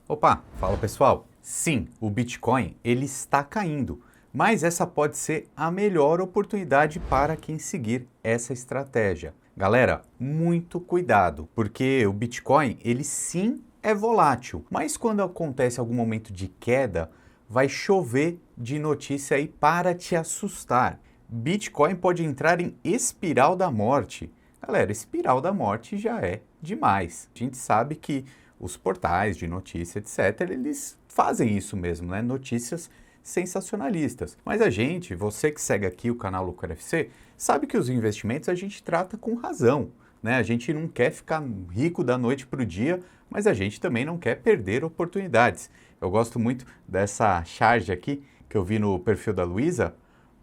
Opa, fala pessoal. Sim, o Bitcoin ele está caindo, mas essa pode ser a melhor oportunidade para quem seguir essa estratégia. Galera, muito cuidado, porque o Bitcoin ele sim é volátil, mas quando acontece algum momento de queda, vai chover de notícia aí para te assustar. Bitcoin pode entrar em espiral da morte. Galera, espiral da morte já é demais. A gente sabe que os portais de notícia, etc., eles fazem isso mesmo, né? Notícias sensacionalistas. Mas a gente, você que segue aqui o canal Lucro FC, sabe que os investimentos a gente trata com razão, né? A gente não quer ficar rico da noite para o dia, mas a gente também não quer perder oportunidades. Eu gosto muito dessa charge aqui que eu vi no perfil da Luísa,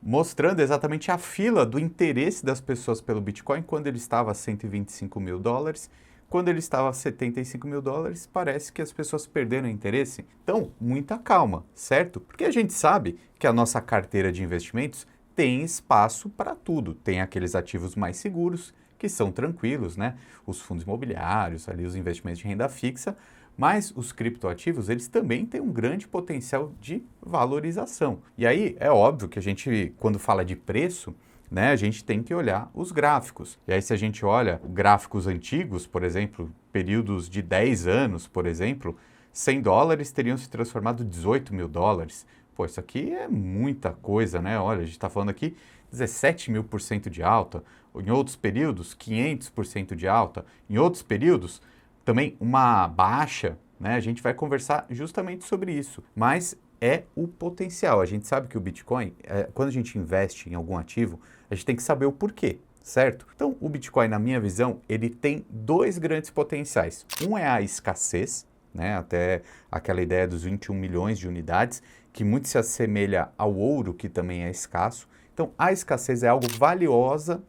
mostrando exatamente a fila do interesse das pessoas pelo Bitcoin quando ele estava a 125 mil dólares. Quando ele estava a 75 mil dólares, parece que as pessoas perderam interesse. Então, muita calma, certo? Porque a gente sabe que a nossa carteira de investimentos tem espaço para tudo. Tem aqueles ativos mais seguros, que são tranquilos, né? Os fundos imobiliários, ali os investimentos de renda fixa, mas os criptoativos, eles também têm um grande potencial de valorização. E aí, é óbvio que a gente, quando fala de preço, né, a gente tem que olhar os gráficos. E aí, se a gente olha gráficos antigos, por exemplo, períodos de 10 anos, por exemplo, 100 dólares teriam se transformado em 18 mil dólares. Pô, isso aqui é muita coisa, né? Olha, a gente está falando aqui 17.000% de alta. Em outros períodos, 500% de alta. Em outros períodos, também uma baixa, né? A gente vai conversar justamente sobre isso. Mas é o potencial. A gente sabe que o Bitcoin, quando a gente investe em algum ativo, a gente tem que saber o porquê, certo? Então, o Bitcoin, na minha visão, ele tem dois grandes potenciais. Um é a escassez, né? Até aquela ideia dos 21 milhões de unidades, que muito se assemelha ao ouro, que também é escasso. Então, a escassez é algo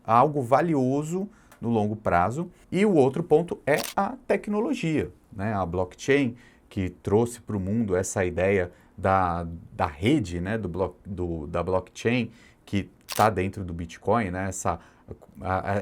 algo valioso no longo prazo. E o outro ponto é a tecnologia, né? A blockchain, que trouxe para o mundo essa ideia da rede, né, da blockchain que está dentro do Bitcoin, né,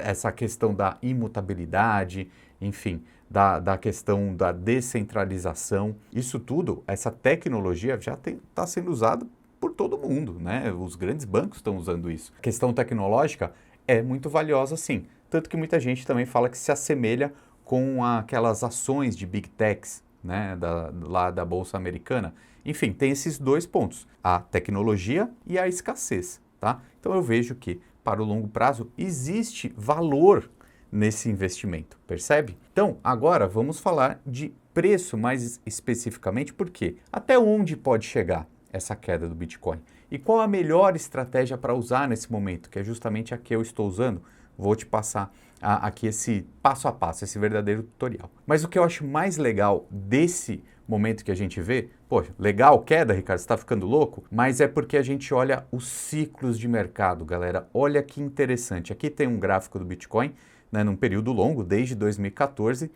essa questão da imutabilidade, enfim, da questão da descentralização. Isso tudo, essa tecnologia já está sendo usada por todo mundo, né? Os grandes bancos estão usando isso. A questão tecnológica é muito valiosa, sim. Tanto que muita gente também fala que se assemelha com aquelas ações de Big Techs, né, lá da Bolsa Americana. Enfim, tem esses dois pontos, a tecnologia e a escassez, tá? Então eu vejo que, para o longo prazo, existe valor nesse investimento, percebe? Então, agora vamos falar de preço mais especificamente, porque até onde pode chegar essa queda do Bitcoin? E qual a melhor estratégia para usar nesse momento, que é justamente a que eu estou usando? Vou te passar aqui esse passo a passo, esse verdadeiro tutorial. Mas o que eu acho mais legal desse momento que a gente vê, poxa, legal queda, Ricardo, você está ficando louco? Mas é porque a gente olha os ciclos de mercado, galera. Olha que interessante. Aqui tem um gráfico do Bitcoin, né, num período longo, desde 2014.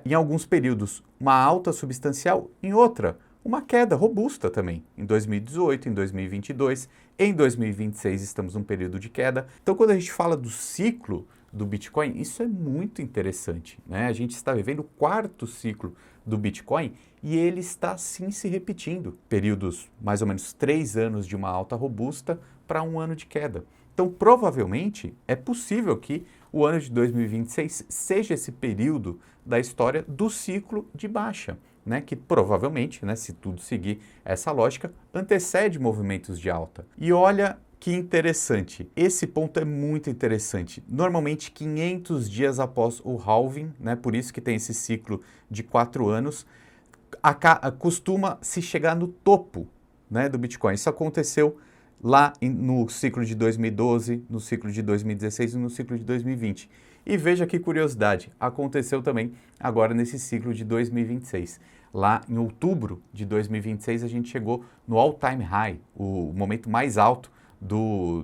Em alguns períodos, uma alta substancial, em outra, uma queda robusta também, em 2018, em 2022, em 2026 estamos num período de queda. Então, quando a gente fala do ciclo do Bitcoin, isso é muito interessante, né? A gente está vivendo o quarto ciclo do Bitcoin e ele está sim se repetindo. Períodos, mais ou menos 3 anos de uma alta robusta para um ano de queda. Então, provavelmente, é possível que o ano de 2026 seja esse período da história do ciclo de baixa, né, que provavelmente, né, se tudo seguir essa lógica, antecede movimentos de alta. E olha que interessante, esse ponto é muito interessante. Normalmente 500 dias após o halving, né, por isso que tem esse ciclo de 4 anos, costuma se chegar no topo, né, do Bitcoin. Isso aconteceu lá no ciclo de 2012, no ciclo de 2016 e no ciclo de 2020. E veja que curiosidade, aconteceu também agora nesse ciclo de 2026. Lá em outubro de 2026 a gente chegou no all-time high, o momento mais alto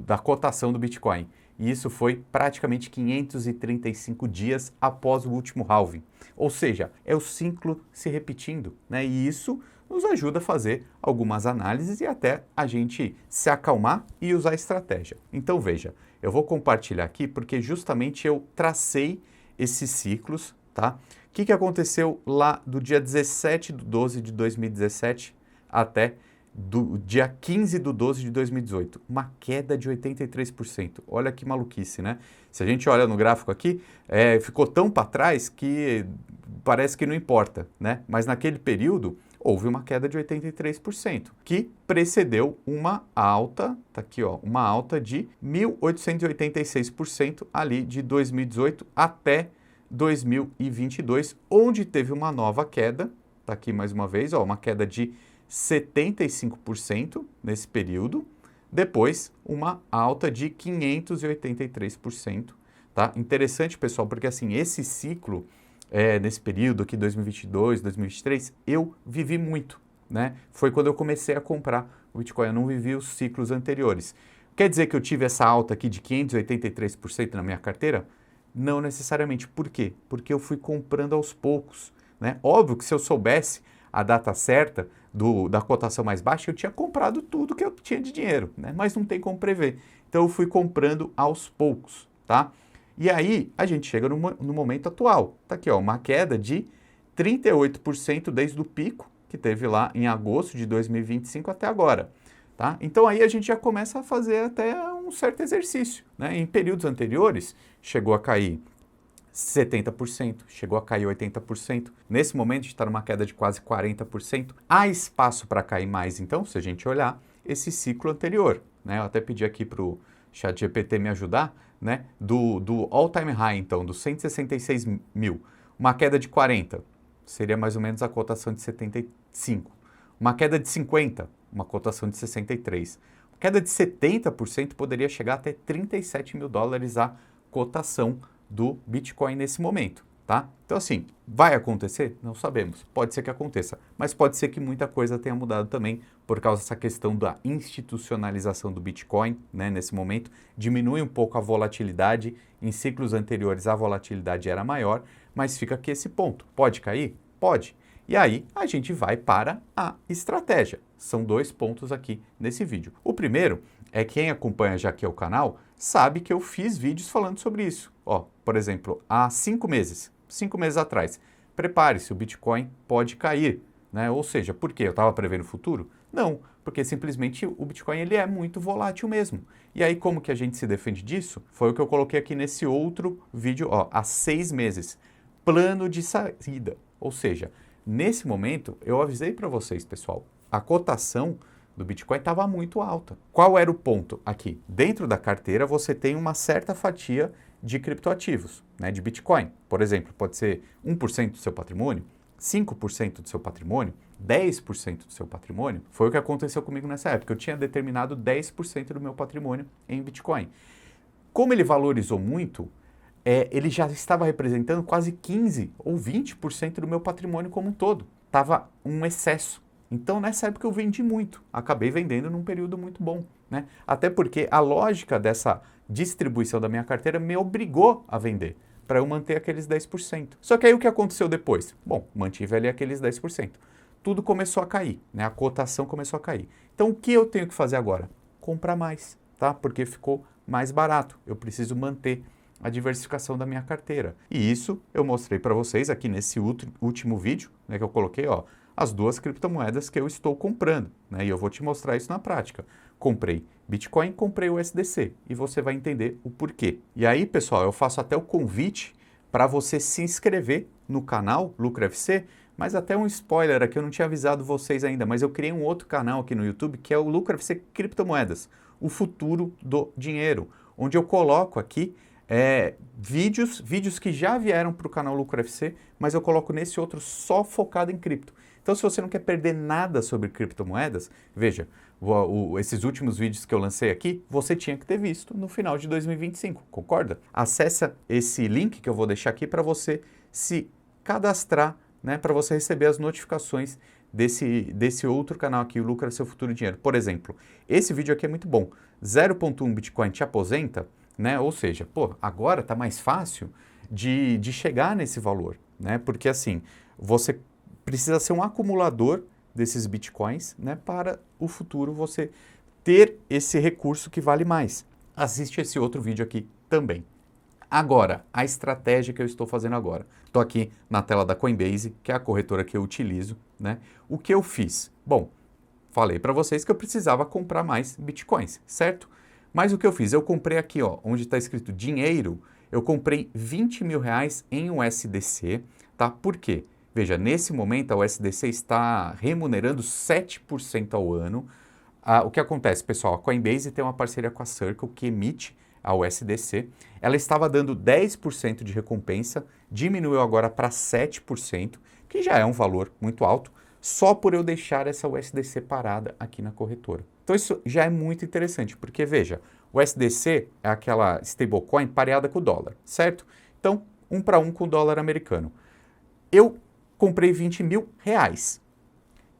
da cotação do Bitcoin. E isso foi praticamente 535 dias após o último halving. Ou seja, é o ciclo se repetindo, né? E isso nos ajuda a fazer algumas análises e até a gente se acalmar e usar estratégia. Então veja, eu vou compartilhar aqui porque justamente eu tracei esses ciclos, tá? que aconteceu lá do dia 17 de 12 de 2017 até do dia 15 de 12 de 2018? Uma queda de 83%. Olha que maluquice, né? Se a gente olha no gráfico aqui, ficou tão para trás que parece que não importa, né? Mas naquele período houve uma queda de 83%, que precedeu uma alta, tá aqui ó, uma alta de 1.886% ali de 2018 até 2022, onde teve uma nova queda, tá aqui mais uma vez, ó, uma queda de 75% nesse período, depois uma alta de 583%, tá? Interessante, pessoal, porque assim, esse ciclo, nesse período aqui, 2022, 2023, eu vivi muito, né? Foi quando eu comecei a comprar o Bitcoin, eu não vivi os ciclos anteriores. Quer dizer que eu tive essa alta aqui de 583% na minha carteira? Não necessariamente. Por quê? Porque eu fui comprando aos poucos, né? Óbvio que se eu soubesse a data certa da cotação mais baixa, eu tinha comprado tudo que eu tinha de dinheiro, né? Mas não tem como prever. Então eu fui comprando aos poucos, tá? E aí a gente chega no momento atual. Tá aqui, ó, uma queda de 38% desde o pico que teve lá em agosto de 2025 até agora. Tá? Então aí a gente já começa a fazer até um certo exercício, né? Em períodos anteriores chegou a cair 70%, chegou a cair 80%. Nesse momento a gente está numa queda de quase 40%. Há espaço para cair mais, então, se a gente olhar esse ciclo anterior, né? Eu até pedi aqui para o ChatGPT me ajudar, né? Do all-time high, então, dos 166 mil, uma queda de 40, seria mais ou menos a cotação de 75. Uma queda de 50, uma cotação de 63. Uma queda de 70% poderia chegar até 37 mil dólares a cotação do Bitcoin nesse momento, tá? Então assim, vai acontecer? Não sabemos. Pode ser que aconteça, mas pode ser que muita coisa tenha mudado também por causa dessa questão da institucionalização do Bitcoin, né? Nesse momento, diminui um pouco a volatilidade. Em ciclos anteriores a volatilidade era maior, mas fica aqui esse ponto. Pode cair? Pode. E aí a gente vai para a estratégia. São dois pontos aqui nesse vídeo. O primeiro é quem acompanha já aqui o canal sabe que eu fiz vídeos falando sobre isso. Ó, por exemplo, há 5 meses atrás, prepare-se, o Bitcoin pode cair, né? Ou seja, por quê? Eu estava prevendo o futuro? Não, porque simplesmente o Bitcoin ele é muito volátil mesmo. E aí como que a gente se defende disso? Foi o que eu coloquei aqui nesse outro vídeo, ó, há 6 meses. Plano de saída, ou seja, nesse momento, eu avisei para vocês, pessoal, a cotação do Bitcoin estava muito alta. Qual era o ponto aqui? Dentro da carteira, você tem uma certa fatia de criptoativos, né, de Bitcoin. Por exemplo, pode ser 1% do seu patrimônio, 5% do seu patrimônio, 10% do seu patrimônio. Foi o que aconteceu comigo nessa época. Eu tinha determinado 10% do meu patrimônio em Bitcoin. Como ele valorizou muito, ele já estava representando quase 15% ou 20% do meu patrimônio como um todo. Estava um excesso. Então, nessa época eu vendi muito. Acabei vendendo num período muito bom, né? Até porque a lógica dessa distribuição da minha carteira me obrigou a vender, para eu manter aqueles 10%. Só que aí o que aconteceu depois? Bom, mantive ali aqueles 10%. Tudo começou a cair, né? A cotação começou a cair. Então, o que eu tenho que fazer agora? Comprar mais, tá? Porque ficou mais barato. Eu preciso manter a diversificação da minha carteira. E isso eu mostrei para vocês aqui nesse último vídeo, né, que eu coloquei, ó, as duas criptomoedas que eu estou comprando, né, e eu vou te mostrar isso na prática. Comprei Bitcoin, comprei o USDC, e você vai entender o porquê. E aí, pessoal, eu faço até o convite para você se inscrever no canal Lucro FC, mas até um spoiler aqui, eu não tinha avisado vocês ainda, mas eu criei um outro canal aqui no YouTube, que é o Lucro FC Criptomoedas, o futuro do dinheiro, onde eu coloco aqui vídeos que já vieram para o canal Lucro FC, mas eu coloco nesse outro só focado em cripto. Então, se você não quer perder nada sobre criptomoedas, veja, esses últimos vídeos que eu lancei aqui, você tinha que ter visto no final de 2025, concorda? Acesse esse link que eu vou deixar aqui para você se cadastrar, né, para você receber as notificações desse outro canal aqui, o Lucro é Seu Futuro Dinheiro. Por exemplo, esse vídeo aqui é muito bom. 0,1 Bitcoin te aposenta? Né? Ou seja, pô, agora está mais fácil de chegar nesse valor, né? Porque assim, você precisa ser um acumulador desses bitcoins, né? Para o futuro você ter esse recurso que vale mais. Assiste esse outro vídeo aqui também. Agora, a estratégia que eu estou fazendo agora. Estou aqui na tela da Coinbase, que é a corretora que eu utilizo, né? O que eu fiz? Bom, falei para vocês que eu precisava comprar mais bitcoins, certo? Mas o que eu fiz? Eu comprei aqui, ó, onde está escrito dinheiro, eu comprei 20 mil reais em USDC, tá? Por quê? Veja, nesse momento a USDC está remunerando 7% ao ano. O que acontece, pessoal? A Coinbase tem uma parceria com a Circle que emite a USDC. Ela estava dando 10% de recompensa, diminuiu agora para 7%, que já é um valor muito alto, só por eu deixar essa USDC parada aqui na corretora. Então isso já é muito interessante, porque veja, o USDC é aquela stablecoin pareada com o dólar, certo? Então, 1 para 1 com o dólar americano. Eu comprei 20 mil reais.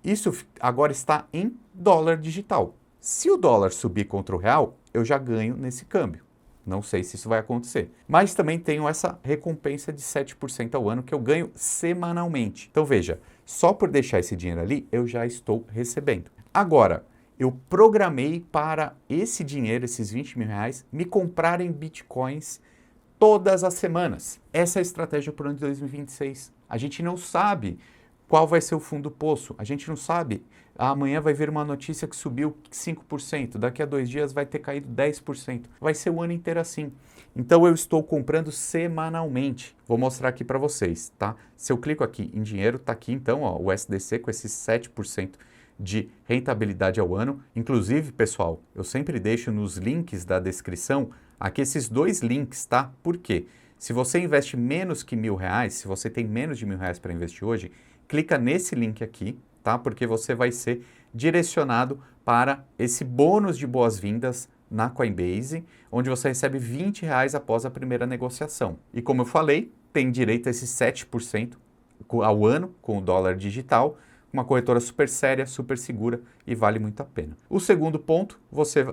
Isso agora está em dólar digital. Se o dólar subir contra o real, eu já ganho nesse câmbio. Não sei se isso vai acontecer. Mas também tenho essa recompensa de 7% ao ano que eu ganho semanalmente. Então veja, só por deixar esse dinheiro ali, eu já estou recebendo. Agora, eu programei para esse dinheiro, esses 20 mil reais, me comprarem bitcoins todas as semanas. Essa é a estratégia para o ano de 2026. A gente não sabe qual vai ser o fundo do poço. A gente não sabe. Amanhã vai vir uma notícia que subiu 5%, daqui a 2 dias vai ter caído 10%. Vai ser o ano inteiro assim. Então eu estou comprando semanalmente. Vou mostrar aqui para vocês, tá? Se eu clico aqui em dinheiro, tá aqui então, ó, o SDC com esses 7% de rentabilidade ao ano. Inclusive, pessoal, eu sempre deixo nos links da descrição aqui esses 2 links, tá? Por quê? Se você investe menos que R$ 1.000, se você tem menos de R$ 1.000 para investir hoje, clica nesse link aqui, tá? Porque você vai ser direcionado para esse bônus de boas-vindas na Coinbase, onde você recebe R$ 20 após a primeira negociação. E como eu falei, tem direito a esses 7% ao ano com o dólar digital, uma corretora super séria, super segura e vale muito a pena. O segundo ponto,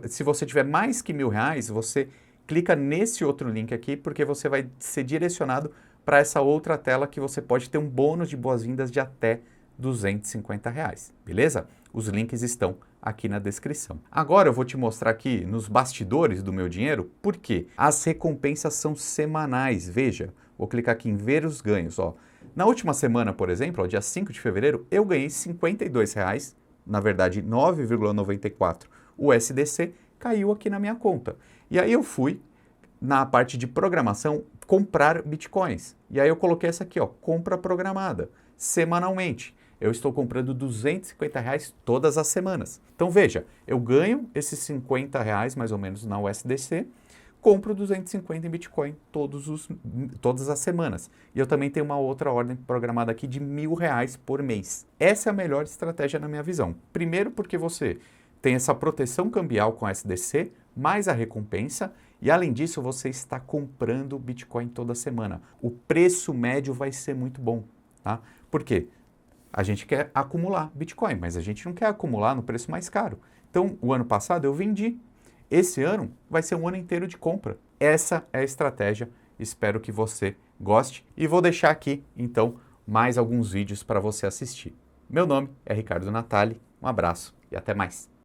se você tiver mais que R$ 1.000, você clica nesse outro link aqui, porque você vai ser direcionado para essa outra tela que você pode ter um bônus de boas-vindas de até R$ 250, beleza? Os links estão aqui na descrição. Agora eu vou te mostrar aqui nos bastidores do meu dinheiro, porque as recompensas são semanais. Veja, vou clicar aqui em ver os ganhos, ó. Na última semana, por exemplo, ó, dia 5 de fevereiro, eu ganhei R$ 52, na verdade 9,94 USDC, caiu aqui na minha conta. E aí eu fui na parte de programação comprar bitcoins. E aí eu coloquei essa aqui, ó, compra programada, semanalmente. Eu estou comprando R$ 250 todas as semanas. Então veja, eu ganho esses R$ 50 mais ou menos na USDC, compro 250 em Bitcoin todas as semanas. E eu também tenho uma outra ordem programada aqui de R$ 1.000 por mês. Essa é a melhor estratégia na minha visão. Primeiro porque você tem essa proteção cambial com a SDC, mais a recompensa, e além disso você está comprando Bitcoin toda semana. O preço médio vai ser muito bom, tá? Por quê? A gente quer acumular Bitcoin, mas a gente não quer acumular no preço mais caro. Então, o ano passado eu vendi. Esse ano vai ser um ano inteiro de compra. Essa é a estratégia. Espero que você goste. E vou deixar aqui, então, mais alguns vídeos para você assistir. Meu nome é Ricardo Natali. Um abraço e até mais.